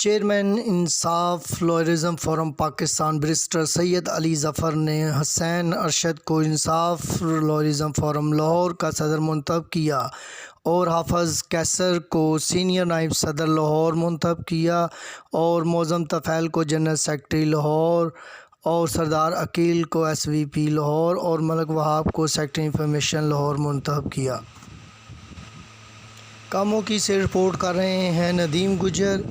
Chairman انصاف لائرزم forum Pakistan barrister سید علی ظفر نے حسین ارشد کو انصاف لائرزم فورم لاہور کا صدر منتخب کیا اور حافظ کیسر کو سینئر نائب صدر لاہور منتخب کیا اور معظم طفیل کو جنرل سیکرٹری لاہور اور سردار عقیل کو ایس وی پی لاہور اور ملک وہاب کو سیکرٹری انفارمیشن لاہور منتخب کیا۔ کاموں کی سے رپورٹ کر رہے ہیں ندیم گجر۔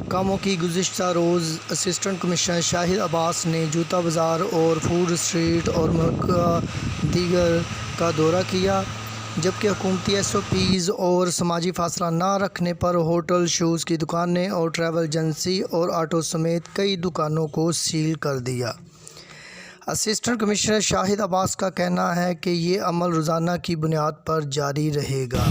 کاموں کی گزشتہ روز اسسٹنٹ کمشنر شاہد عباس نے جوتا بازار اور فوڈ اسٹریٹ اور ملکہ دیگر کا دورہ کیا، جبکہ حکومتی ایس او پیز اور سماجی فاصلہ نہ رکھنے پر ہوٹل، شوز کی دکانیں اور ٹریول ایجنسی اور آٹو سمیت کئی دکانوں کو سیل کر دیا۔ اسسٹنٹ کمشنر شاہد عباس کا کہنا ہے کہ یہ عمل روزانہ کی بنیاد پر جاری رہے گا۔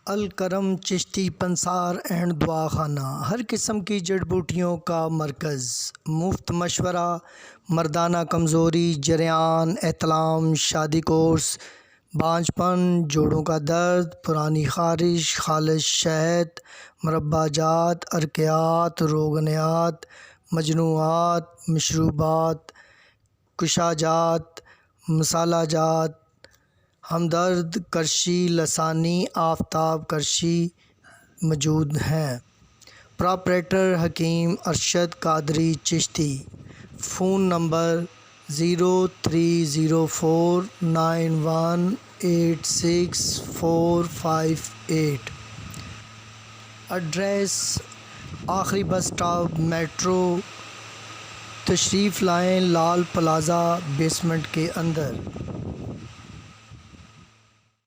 الکرم چشتی پنسار اینڈ دعا خانہ ہر قسم کی جڑ بوٹیوں کا مرکز، مفت مشورہ، مردانہ کمزوری، جریان، احتلام، شادی کورس، بانجھ پن، جوڑوں کا درد، پرانی خارش، خالص شہد، مربع جات، ارکیات، روغنیات، مجنوعات، مشروبات، کشا جات، مسالہ جات، ہمدرد، کرشی، لسانی، آفتاب کرشی موجود ہیں۔ پراپریٹر حکیم Arshad Qadri Chishti. Phone number 0304918645 address آخری بس سٹاپ میٹرو، تشریف لائیں لال پلازہ بیسمنٹ کے اندر۔